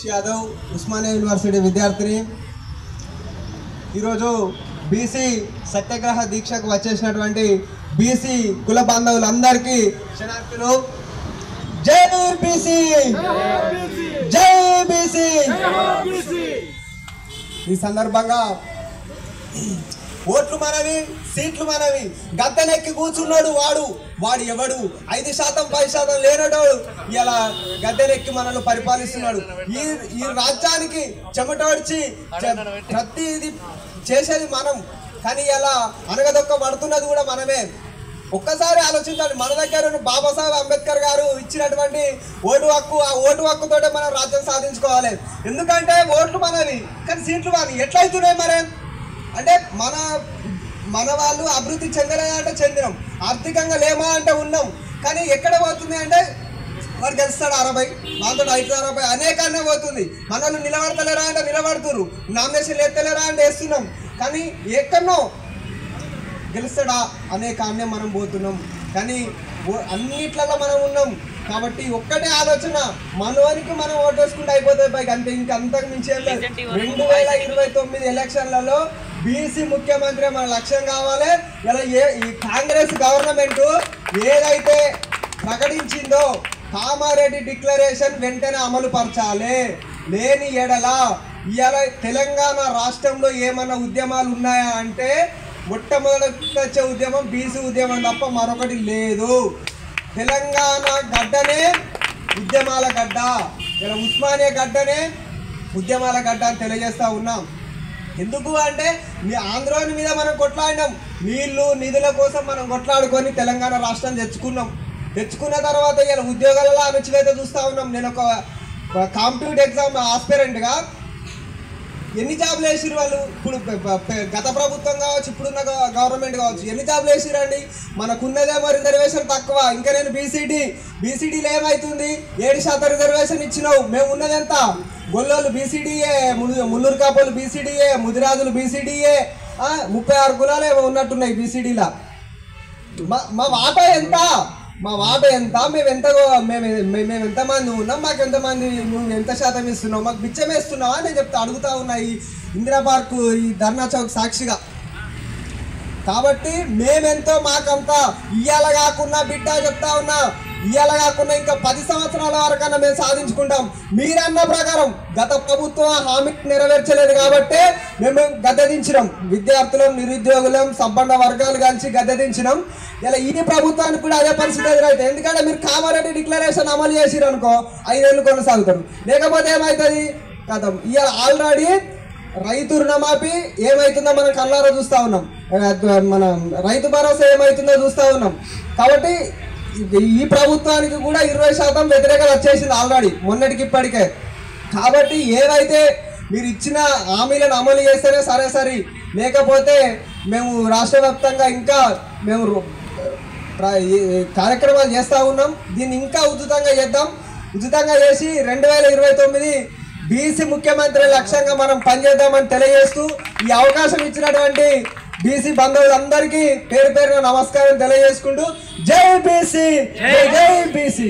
Yadav Osmania university విద్యార్థిని ఈరోజు BC సత్యాగ్రహ దీక్షకు వచ్చేసినటువంటి బీసీ కుల బాంధవులందరికీ శరణార్థులు. జై బీసీ, జై బీసీ. ఈ సందర్భంగా ఓట్లు మనవి, సీట్లు మనవి. గద్దెనెక్కి కూర్చున్నాడు వాడు ఎవడు? 5% 10% లేనోడు ఇలా గద్దెనెక్కి మనల్ని పరిపాలిస్తున్నాడు. ఈ రాజ్యానికి చెమటోడ్చి ప్రతిది చేసేది మనం, కానీ ఇలా అనగదొక్క పడుతున్నది కూడా మనమే. ఒక్కసారి ఆలోచించాలి. మన దగ్గర బాబాసాహెబ్ అంబేద్కర్ గారు ఇచ్చినటువంటి ఓటు హక్కు, ఆ ఓటు హక్కుతోటే మనం రాజ్యం సాధించుకోవాలి. ఎందుకంటే ఓట్లు మనవి, కానీ సీట్లు మనవి. ఎట్లయితున్నాయి మరి అంటే మన వాళ్ళు అభివృద్ధి చెందలేదా అంటే చెందినాం, ఆర్థికంగా లేమా అంటే ఉన్నాం. కానీ ఎక్కడ పోతుంది అంటే వాడు గెలుస్తాడు 60, వాళ్ళతో 560 అనేకాన్నే పోతుంది. మనల్ని నిలబడతలేరా అంటే నిలబడుతున్నారు, నామినేషన్ ఎత్తలేరా అంటే వేస్తున్నాం. కానీ ఎక్కడనో గెలుస్తాడా అనేకాన్నే మనం పోతున్నాం. కానీ అన్నిట్లలో మనం ఉన్నాం. కాబట్టి ఒక్కటే ఆలోచన, మనవానికి మనం ఓటేసుకుంటే అయిపోతాయి పైకి, అంతే. ఇంకా అంతకు మించి 2029 ఎలక్షన్లలో బీసీ ముఖ్యమంత్రి మన లక్ష్యం కావాలి. ఇలా ఈ కాంగ్రెస్ గవర్నమెంట్ ఏదైతే ప్రకటించిందో కామారెడ్డి డిక్లరేషన్ వెంటనే అమలు పరచాలి. లేని ఎడల ఇవాళ తెలంగాణ రాష్ట్రంలో ఏమన్నా ఉద్యమాలు ఉన్నాయా అంటే మొట్టమొదటి వచ్చే ఉద్యమం బీసీ ఉద్యమం తప్ప మరొకటి లేదు. తెలంగాణ గడ్డనే ఉద్యమాల గడ్డ, ఇలా ఉస్మానియా గడ్డనే ఉద్యమాల గడ్డ అని తెలియజేస్తూ ఉన్నాం. ఎందుకు అంటే మీ ఆంధ్రోని మీద మనం కొట్లాడినాం, నీళ్లు నిధుల కోసం మనం కొట్లాడుకొని తెలంగాణ రాష్ట్రం తెచ్చుకున్న తర్వాత ఇలా ఉద్యోగాలలో అణచివేత చూస్తూ ఉన్నాం. నేను ఒక కాంపిటేటివ్ ఎగ్జామ్ ఆస్పిరెంట్గా ఎన్ని జాబులు వేసిరు వాళ్ళు? ఇప్పుడు గత ప్రభుత్వం కావచ్చు, ఇప్పుడున్న గవర్నమెంట్ కావచ్చు, ఎన్ని జాబులు వేసిరండి? మనకున్నదేమో రిజర్వేషన్ తక్కువ. ఇంకా నేను బీసీడీలో ఏమవుతుంది? 7% రిజర్వేషన్ ఇచ్చినావు. మేము ఉన్నది ఎంత? గొల్లోళ్ళు బీసీడీఏ, మున్నూరు కాపోలు బీసీడీఏ, ముదిరాజులు బీసీడీఏ, 36 కులాలు ఏమో ఉన్నట్టున్నాయి బీసీడీలా. మా వాటా ఎంత? మేము ఎంతమంది ఉన్నాం? మాకు ఎంతమంది, నువ్వు ఎంత శాతం ఇస్తున్నావు? మాకు బిచ్చం వేస్తున్నావా? నేను అడుగుతా ఉన్నా ఈ ఇందిరా పార్కు, ఈ ధర్నా చౌక్ సాక్షిగా. కాబట్టి మేమెంతో మాకంతా ఇయ్యాల కాకుండా బిడ్డ చెప్తా ఉన్నా, ఇయ్యాల కాకుండా ఇంకా 10 సంవత్సరాల వరకన్నా మేము సాధించుకుంటాం. మీరన్న ప్రకారం గత ప్రభుత్వం హామీ నెరవేర్చలేదు కాబట్టి మేము గద్దెదించినాం. విద్యార్థులం, నిరుద్యోగులం, సంపన్న వర్గాలు కలిసి గద్దెదించినాం. ఇలా ఈ ప్రభుత్వానికి కూడా అదే పరిస్థితి ఎదురైతే, ఎందుకంటే మీరు కామారెడ్డి డిక్లరేషన్ అమలు చేసిరు అనుకో 5 ఏళ్ళు కొనసాగుతారు. లేకపోతే ఏమవుతుంది? కథం. ఇవాళ ఆల్రెడీ రైతు రుణమాఫీ ఏమవుతుందో మనం కళ్ళారా చూస్తూ ఉన్నాం, మన రైతు భరోసా ఏమవుతుందో చూస్తూ ఉన్నాం. కాబట్టి ఈ ప్రభుత్వానికి కూడా 20% వ్యతిరేకత వచ్చేసింది ఆల్రెడీ మొన్నటికి ఇప్పటికే. కాబట్టి ఏవైతే మీరు ఇచ్చిన హామీలను అమలు చేస్తేనే సరే, లేకపోతే మేము రాష్ట్ర వ్యాప్తంగా ఇంకా మేము కార్యక్రమాలు చేస్తూ ఉన్నాం. దీన్ని ఇంకా ఉచితంగా చేసి 2029 బీసీ ముఖ్యమంత్రి లక్ష్యంగా మనం పనిచేద్దామని తెలియజేస్తూ, ఈ అవకాశం ఇచ్చినటువంటి బీసీ బంధువులందరికీ పేరు పేరున నమస్కారం తెలియజేసుకుంటూ, జై బీసీ, జై బీసీ.